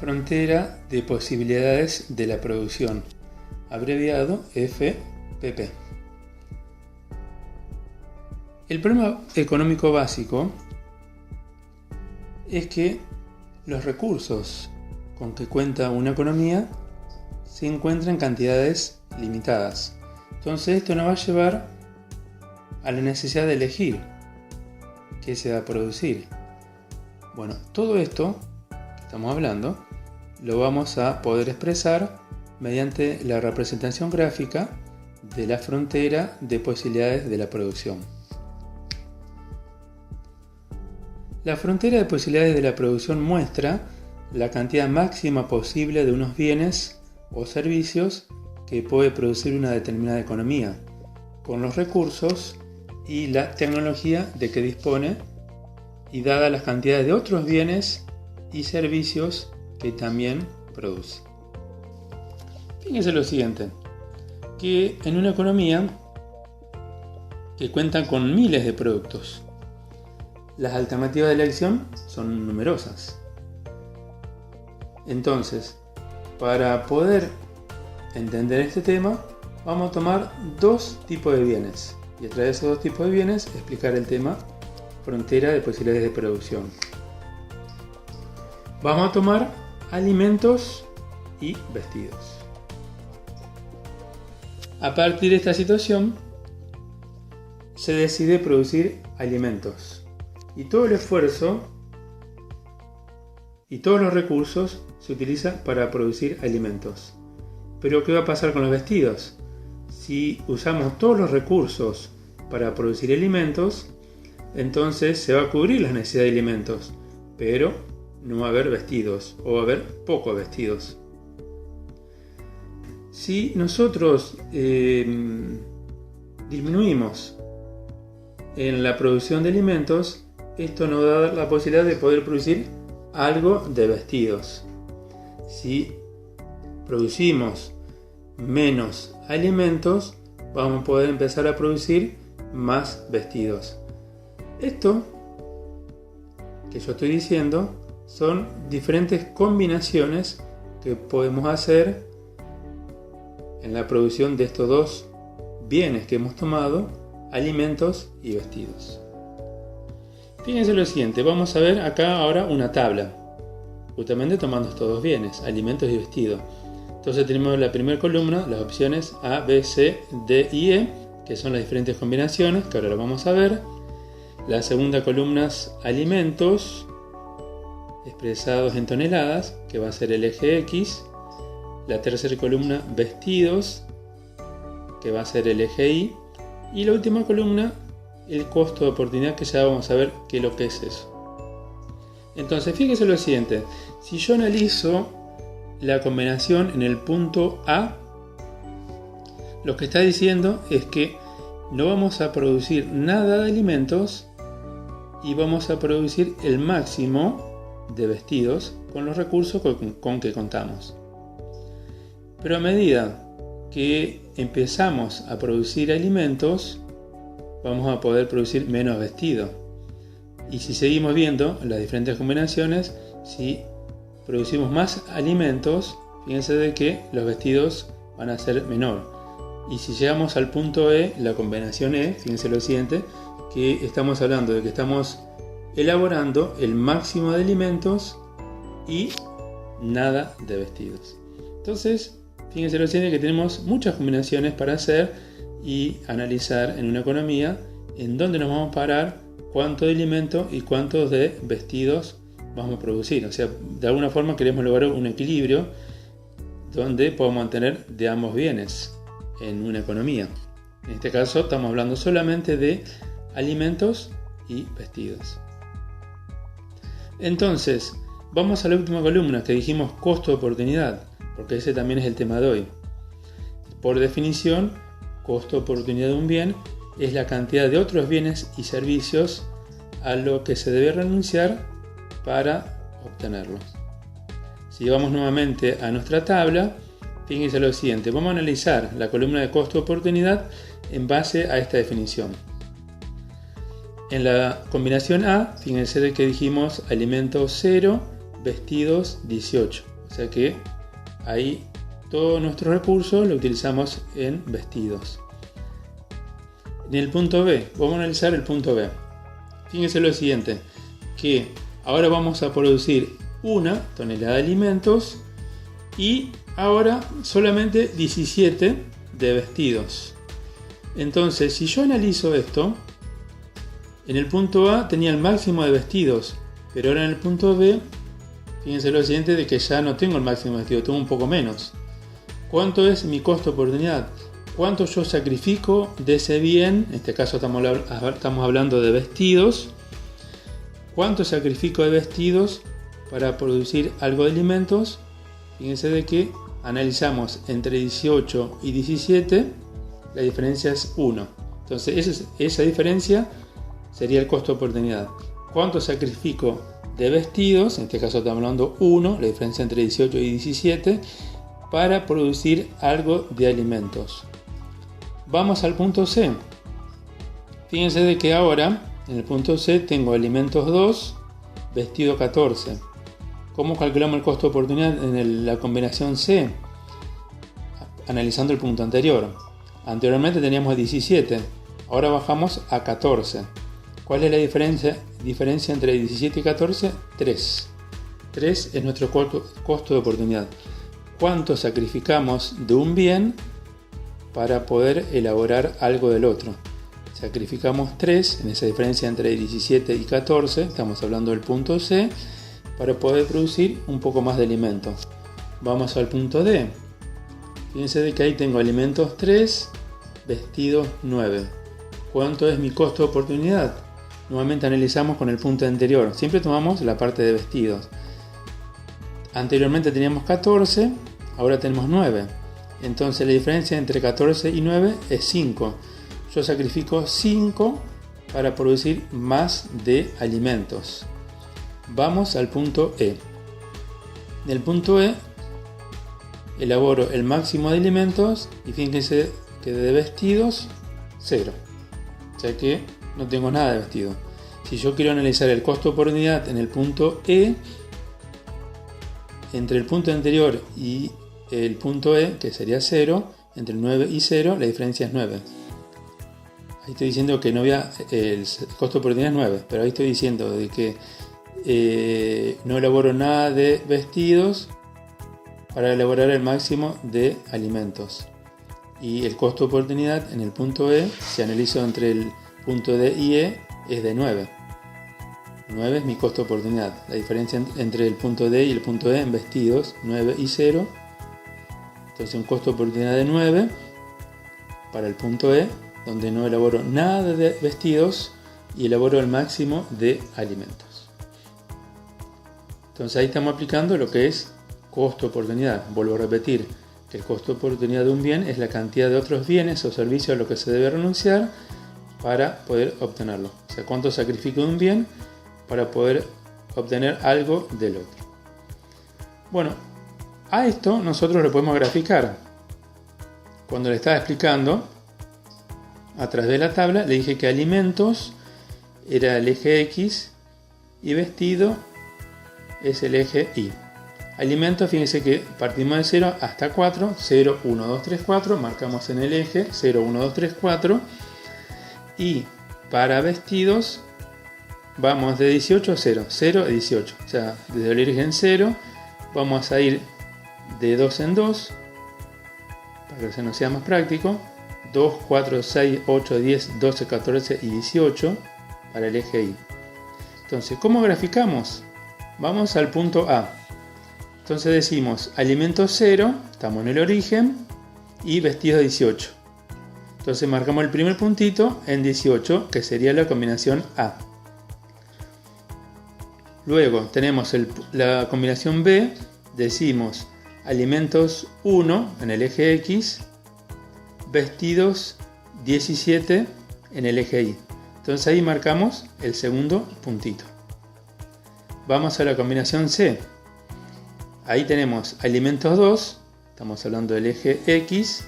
Frontera de posibilidades de la producción, abreviado FPP. El problema económico básico es que los recursos con que cuenta una economía se encuentran en cantidades limitadas. Entonces esto nos va a llevar a la necesidad de elegir qué se va a producir. Bueno, todo esto que estamos hablando lo vamos a poder expresar mediante la representación gráfica de la frontera de posibilidades de la producción. La frontera de posibilidades de la producción muestra la cantidad máxima posible de unos bienes o servicios que puede producir una determinada economía, con los recursos y la tecnología de que dispone y dadas las cantidades de otros bienes y servicios que también produce. Fíjense lo siguiente, que en una economía que cuenta con miles de productos, las alternativas de elección son numerosas. Entonces, para poder entender este tema, vamos a tomar dos tipos de bienes y a través de esos dos tipos de bienes explicar el tema frontera de posibilidades de producción. Vamos a tomar alimentos y vestidos. A partir de esta situación, se decide producir alimentos y todo el esfuerzo y todos los recursos se utilizan para producir alimentos. Pero ¿qué va a pasar con los vestidos? Si usamos todos los recursos para producir alimentos, entonces se va a cubrir la necesidad de alimentos, pero no va a haber vestidos o va a haber pocos vestidos. Si nosotros disminuimos en la producción de alimentos, esto nos va a dar la posibilidad de poder producir algo de vestidos. Si producimos menos alimentos, vamos a poder empezar a producir más vestidos. Esto que yo estoy diciendo son diferentes combinaciones que podemos hacer en la producción de estos dos bienes que hemos tomado, alimentos y vestidos. Fíjense lo siguiente, vamos a ver acá ahora una tabla, justamente tomando estos dos bienes, alimentos y vestidos. Entonces tenemos la primera columna, las opciones A, B, C, D y E, que son las diferentes combinaciones, que ahora lo vamos a ver. La segunda columna es alimentos, expresados en toneladas, que va a ser el eje X. La tercera columna, vestidos, que va a ser el eje Y. Y la última columna, el costo de oportunidad, que ya vamos a ver qué es lo que es eso. Entonces, fíjense lo siguiente. Si yo analizo la combinación en el punto A, lo que está diciendo es que no vamos a producir nada de alimentos y vamos a producir el máximo de vestidos con los recursos con que contamos. Pero a medida que empezamos a producir alimentos, vamos a poder producir menos vestidos. Y si seguimos viendo las diferentes combinaciones, si producimos más alimentos, fíjense de que los vestidos van a ser menor. Y si llegamos al punto E, la combinación E, fíjense lo siguiente, que estamos hablando de que estamos elaborando el máximo de alimentos y nada de vestidos. Entonces, fíjense lo siguiente, que tenemos muchas combinaciones para hacer y analizar en una economía en dónde nos vamos a parar, cuánto de alimento y cuántos de vestidos vamos a producir. O sea, de alguna forma queremos lograr un equilibrio donde podamos mantener de ambos bienes en una economía. En este caso estamos hablando solamente de alimentos y vestidos. Entonces, vamos a la última columna que dijimos costo de oportunidad, porque ese también es el tema de hoy. Por definición, costo de oportunidad de un bien es la cantidad de otros bienes y servicios a lo que se debe renunciar para obtenerlos. Si vamos nuevamente a nuestra tabla, Fíjense lo siguiente, vamos a analizar la columna de costo-oportunidad en base a esta definición. En la combinación A, fíjense que dijimos alimentos 0, vestidos 18. O sea que ahí todo nuestro recurso lo utilizamos en vestidos. En el punto B, vamos a analizar el punto B. Fíjense lo siguiente, que ahora vamos a producir 1 tonelada de alimentos y ahora solamente 17 de vestidos. Entonces, si yo analizo esto, en el punto A tenía el máximo de vestidos, pero ahora en el punto B, fíjense lo siguiente de que ya no tengo el máximo de vestidos, tengo un poco menos. ¿Cuánto es mi costo oportunidad? ¿Cuánto yo sacrifico de ese bien? En este caso estamos hablando de vestidos. ¿Cuánto sacrifico de vestidos para producir algo de alimentos? Fíjense de que analizamos entre 18 y 17, la diferencia es 1. Entonces esa diferencia sería el costo de oportunidad. ¿Cuánto sacrifico de vestidos? En este caso estamos hablando 1, la diferencia entre 18 y 17, para producir algo de alimentos. Vamos al punto C. Fíjense de que ahora en el punto C tengo alimentos 2, vestido 14. ¿Cómo calculamos el costo de oportunidad en la combinación C? Analizando el punto anterior. Anteriormente teníamos 17, ahora bajamos a 14. ¿Cuál es la diferencia entre 17 y 14? 3. 3 es nuestro costo de oportunidad. ¿Cuánto sacrificamos de un bien para poder elaborar algo del otro? Sacrificamos 3 en esa diferencia entre 17 y 14, estamos hablando del punto C, para poder producir un poco más de alimento. Vamos al punto D. Fíjense de que ahí tengo alimentos 3, vestidos 9. ¿Cuánto es mi costo de oportunidad? Nuevamente analizamos con el punto anterior. Siempre tomamos la parte de vestidos. Anteriormente teníamos 14, ahora tenemos 9. Entonces la diferencia entre 14 y 9 es 5. Yo sacrifico 5 para producir más de alimentos. Vamos al punto E. En el punto E elaboro el máximo de alimentos y fíjense que de vestidos 0. O sea que no tengo nada de vestido. Si yo quiero analizar el costo de oportunidad en el punto E, entre el punto anterior y el punto E, que sería 0, entre 9 y 0, la diferencia es 9. Ahí estoy diciendo que el costo de oportunidad es 9, pero ahí estoy diciendo de que no elaboro nada de vestidos para elaborar el máximo de alimentos. Y el costo de oportunidad en el punto E, si analizo entre el punto D y E, es de 9. 9 es mi costo de oportunidad. La diferencia entre el punto D y el punto E en vestidos, 9 y 0. Entonces un costo de oportunidad de 9 para el punto E, donde no elaboro nada de vestidos y elaboro el máximo de alimentos. Entonces ahí estamos aplicando lo que es costo de oportunidad. Vuelvo a repetir que el costo de oportunidad de un bien es la cantidad de otros bienes o servicios a los que se debe renunciar para poder obtenerlo. O sea, cuánto sacrifico de un bien para poder obtener algo del otro. Bueno, a esto nosotros lo podemos graficar. Cuando le estaba explicando, a través de la tabla, le dije que alimentos era el eje X y vestido es el eje Y. Alimentos, fíjense que partimos de 0 hasta 4, 0, 1, 2, 3, 4, marcamos en el eje 0, 1, 2, 3, 4. Y para vestidos vamos de 18 a 0, 0 a 18. O sea, desde el origen 0 vamos a ir de 2 en 2, para que se nos sea más práctico. 2, 4, 6, 8, 10, 12, 14 y 18 para el eje Y. Entonces, ¿cómo graficamos? Vamos al punto A. Entonces decimos alimentos 0, estamos en el origen, y vestidos 18. Entonces marcamos el primer puntito en 18, que sería la combinación A. Luego tenemos la combinación B, decimos alimentos 1 en el eje X, vestidos 17 en el eje Y. Entonces ahí marcamos el segundo puntito. Vamos a la combinación C. Ahí tenemos alimentos 2, estamos hablando del eje X,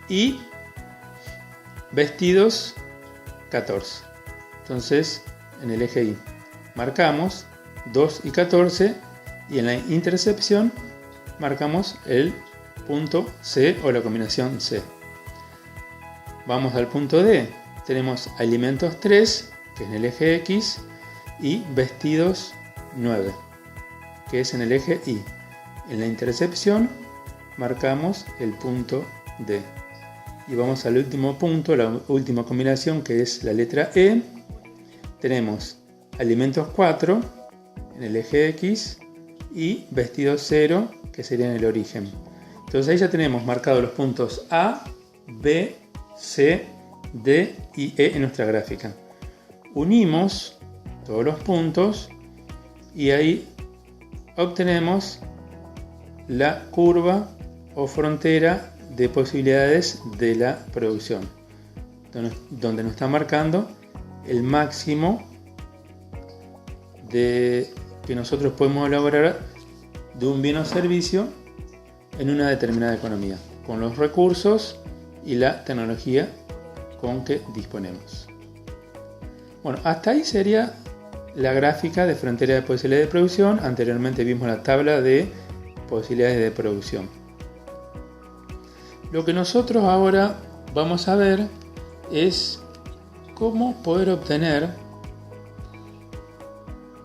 y vestidos 14. Entonces, en el eje Y marcamos 2 y 14 y en la intercepción marcamos el punto C o la combinación C. Vamos al punto D. Tenemos alimentos 3, que es en el eje X, y vestidos 9, que es en el eje Y. En la intercepción marcamos el punto D. Y vamos al último punto, la última combinación, que es la letra E. Tenemos alimentos 4 en el eje X y vestidos 0, que sería en el origen. Entonces ahí ya tenemos marcados los puntos A, B, C, D y E en nuestra gráfica. Unimos todos los puntos y ahí obtenemos la curva o frontera de posibilidades de la producción, donde nos está marcando el máximo que nosotros podemos elaborar de un bien o servicio en una determinada economía, con los recursos y la tecnología con que disponemos. Bueno, hasta ahí sería la gráfica de frontera de posibilidades de producción. Anteriormente vimos la tabla de posibilidades de producción. Lo que nosotros ahora vamos a ver es cómo poder obtener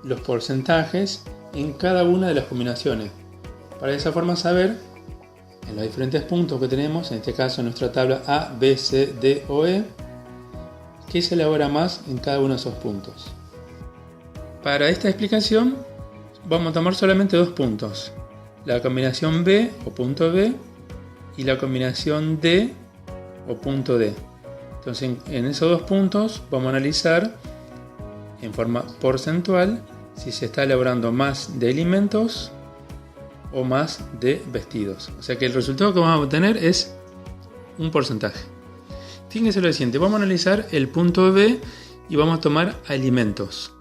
los porcentajes en cada una de las combinaciones. Para de esa forma saber en los diferentes puntos que tenemos, en este caso en nuestra tabla A, B, C, D o E, qué se elabora más en cada uno de esos puntos. Para esta explicación vamos a tomar solamente dos puntos: la combinación B o punto B y la combinación D o punto D. Entonces en esos dos puntos vamos a analizar en forma porcentual si se está elaborando más de alimentos o más de vestidos. O sea que el resultado que vamos a obtener es un porcentaje. Fíjense lo siguiente, vamos a analizar el punto B y vamos a tomar alimentos.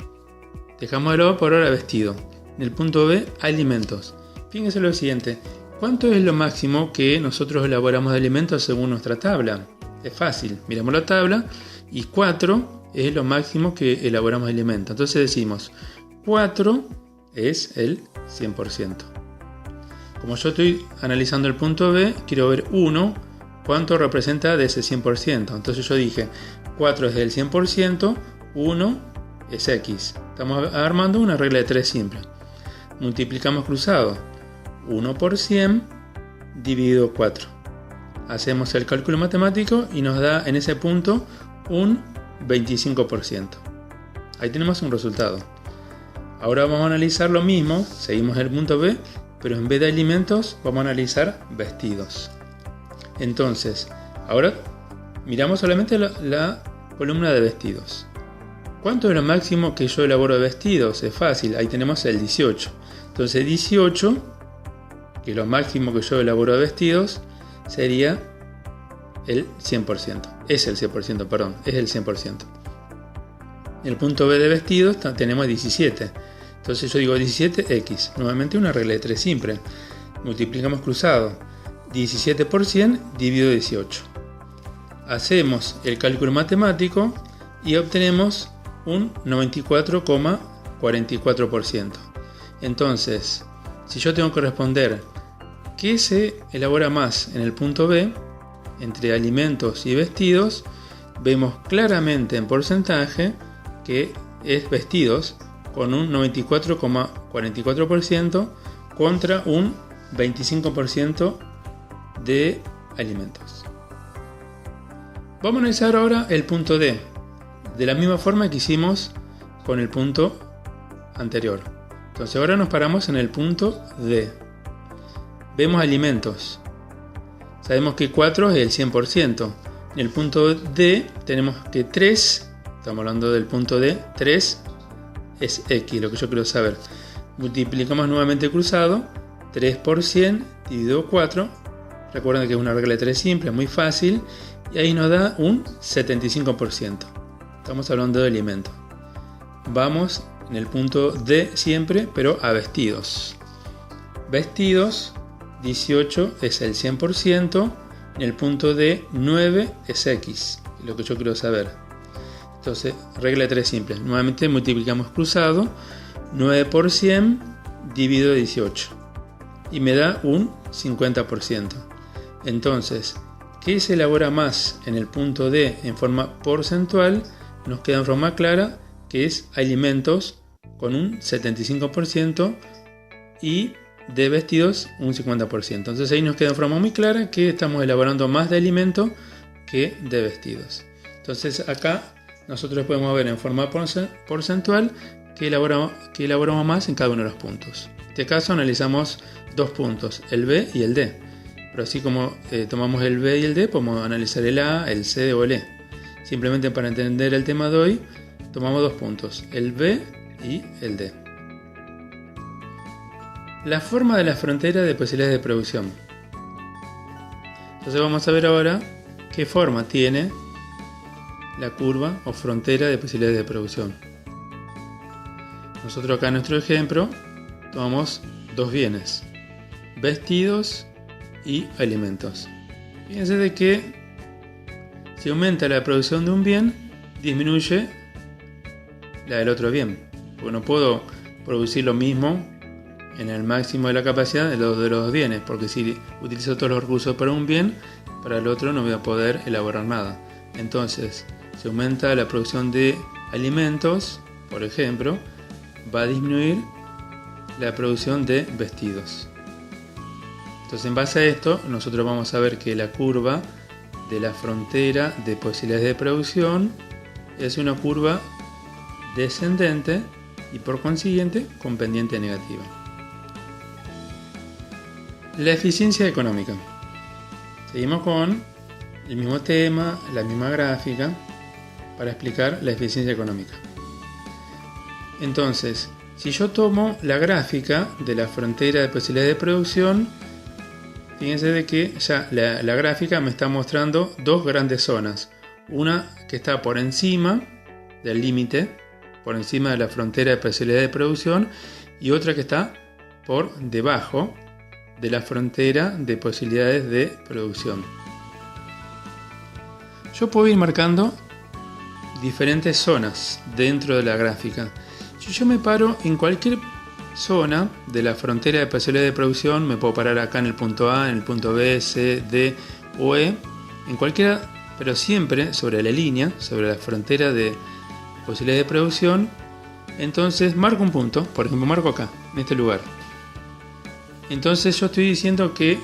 Dejamos de lado por ahora vestido. En el punto B, alimentos. Fíjense lo siguiente, ¿cuánto es lo máximo que nosotros elaboramos de alimentos según nuestra tabla? Es fácil, miramos la tabla y 4 es lo máximo que elaboramos de alimentos. Entonces decimos 4 es el 100%. Como yo estoy analizando el punto B, quiero ver 1, cuánto representa de ese 100%. Entonces yo dije 4 es del 100%, 1 es X. Estamos armando una regla de 3 simple. Multiplicamos cruzado. 1 por 100 dividido 4. Hacemos el cálculo matemático y nos da en ese punto un 25%. Ahí tenemos un resultado. Ahora vamos a analizar lo mismo, seguimos el punto B, pero en vez de alimentos vamos a analizar vestidos. Entonces, ahora miramos solamente la columna de vestidos. ¿Cuánto es lo máximo que yo elaboro de vestidos? Es fácil, ahí tenemos el 18. Entonces 18, que es lo máximo que yo elaboro de vestidos, sería el 100%. Es el 100%, perdón, es el 100%. En el punto B de vestidos tenemos 17. Entonces yo digo 17x. Nuevamente una regla de 3 simple. Multiplicamos cruzado. 17 por 100 dividido 18. Hacemos el cálculo matemático y obtenemos un 94,44%. Entonces, si yo tengo que responder ¿qué se elabora más en el punto B? Entre alimentos y vestidos, vemos claramente en porcentaje que es vestidos con un 94,44% contra un 25% de alimentos. Vamos a analizar ahora el punto D, de la misma forma que hicimos con el punto anterior. Entonces ahora nos paramos en el punto D. Vemos alimentos. Sabemos que 4 es el 100%. En el punto D tenemos que 3, estamos hablando del punto D, 3 es X, lo que yo quiero saber. Multiplicamos nuevamente cruzado, 3 por 100 dividido 4. Recuerden que es una regla de 3 simple, muy fácil. Y ahí nos da un 75%. Estamos hablando de alimentos. Vamos en el punto D siempre, pero a vestidos. Vestidos 18 es el 100%, en el punto D 9 es X, lo que yo quiero saber. Entonces, regla de 3 simple. Nuevamente multiplicamos cruzado, 9 por 100 dividido 18 y me da un 50%. Entonces, ¿qué se elabora más en el punto D en forma porcentual? Nos queda en forma clara que es alimentos con un 75% y de vestidos un 50%. Entonces ahí nos queda en forma muy clara que estamos elaborando más de alimento que de vestidos. Entonces acá nosotros podemos ver en forma porcentual que elaboramos más en cada uno de los puntos. En este caso analizamos dos puntos, el B y el D. Pero así como tomamos el B y el D, podemos analizar el A, el C o el E. Simplemente para entender el tema de hoy, tomamos dos puntos, el B y el D. La forma de la frontera de posibilidades de producción. Entonces vamos a ver ahora qué forma tiene la curva o frontera de posibilidades de producción. Nosotros acá en nuestro ejemplo tomamos dos bienes, vestidos y alimentos. Fíjense de que si aumenta la producción de un bien, disminuye la del otro bien. Porque no puedo producir lo mismo en el máximo de la capacidad de los dos bienes, porque si utilizo todos los recursos para un bien, para el otro no voy a poder elaborar nada. Entonces, si aumenta la producción de alimentos, por ejemplo, va a disminuir la producción de vestidos. Entonces, en base a esto, nosotros vamos a ver que la curva de la frontera de posibilidades de producción es una curva descendente y por consiguiente con pendiente negativa. La eficiencia económica. Seguimos con el mismo tema, la misma gráfica para explicar la eficiencia económica. Entonces, si yo tomo la gráfica de la frontera de posibilidades de producción, fíjense de que ya la gráfica me está mostrando dos grandes zonas. Una que está por encima del límite, por encima de la frontera de posibilidades de producción, y otra que está por debajo de la frontera de posibilidades de producción. Yo puedo ir marcando diferentes zonas dentro de la gráfica. Si yo me paro en cualquier zona de la frontera de posibilidades de producción, me puedo parar acá en el punto A, en el punto B, C, D o E, en cualquiera, pero siempre sobre la línea, sobre la frontera de posibilidades de producción. Entonces marco un punto, por ejemplo marco acá, en este lugar. Entonces yo estoy diciendo que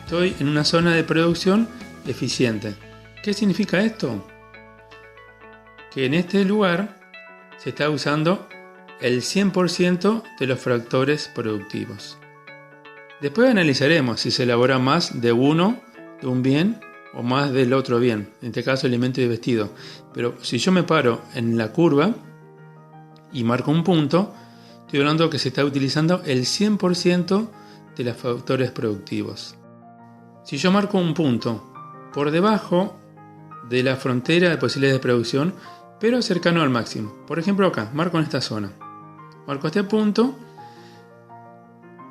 estoy en una zona de producción eficiente. ¿Qué significa esto? Que en este lugar se está usando el 100% de los factores productivos. Después analizaremos si se elabora más de uno, de un bien, o más del otro bien, en este caso alimento y vestido. Pero si yo me paro en la curva y marco un punto, estoy hablando que se está utilizando el 100% de los factores productivos. Si yo marco un punto por debajo de la frontera de posibilidades de producción, pero cercano al máximo, por ejemplo acá, marco en esta zona, marco este punto,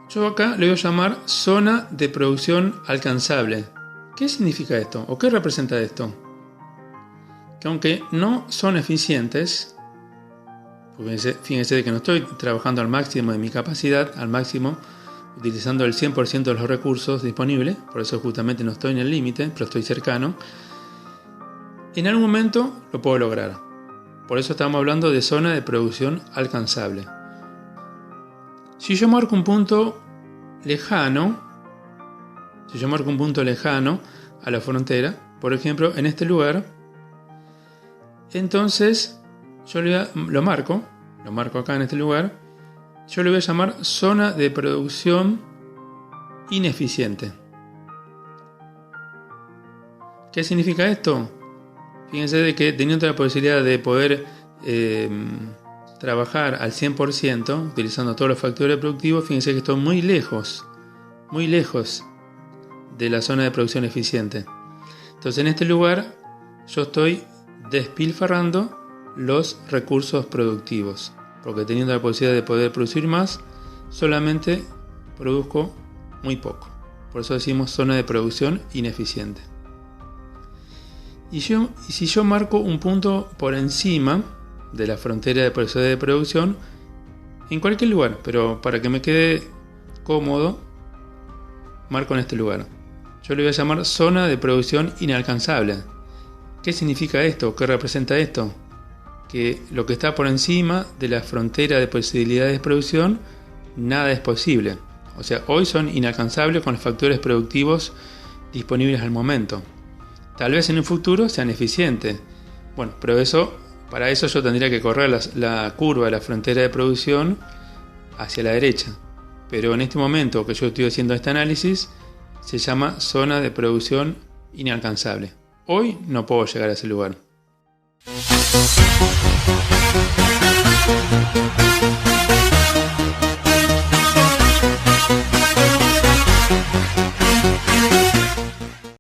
yo acá le voy a llamar zona de producción alcanzable. ¿Qué significa esto? ¿O qué representa esto? Que aunque no son eficientes, fíjense de que no estoy trabajando al máximo de mi capacidad, al máximo, utilizando el 100% de los recursos disponibles, por eso justamente no estoy en el límite, pero estoy cercano, en algún momento lo puedo lograr. Por eso estamos hablando de zona de producción alcanzable. Si yo marco un punto lejano, a la frontera, por ejemplo en este lugar, entonces yo lo marco acá en este lugar, yo le voy a llamar zona de producción ineficiente. ¿Qué significa esto? Fíjense de que teniendo la posibilidad de poder trabajar al 100%, utilizando todos los factores productivos, fíjense que estoy muy lejos de la zona de producción eficiente. Entonces en este lugar yo estoy despilfarrando los recursos productivos, porque teniendo la posibilidad de poder producir más, solamente produzco muy poco. Por eso decimos zona de producción ineficiente. Y si yo marco un punto por encima de la frontera de posibilidad de producción, en cualquier lugar, pero para que me quede cómodo, marco en este lugar. Yo le voy a llamar zona de producción inalcanzable. ¿Qué significa esto? ¿Qué representa esto? Que lo que está por encima de la frontera de posibilidades de producción, nada es posible. O sea, hoy son inalcanzables con los factores productivos disponibles al momento. Tal vez en un futuro sean eficientes. Bueno, pero para eso yo tendría que correr la curva de la frontera de producción hacia la derecha. Pero en este momento que yo estoy haciendo este análisis, se llama zona de producción inalcanzable. Hoy no puedo llegar a ese lugar.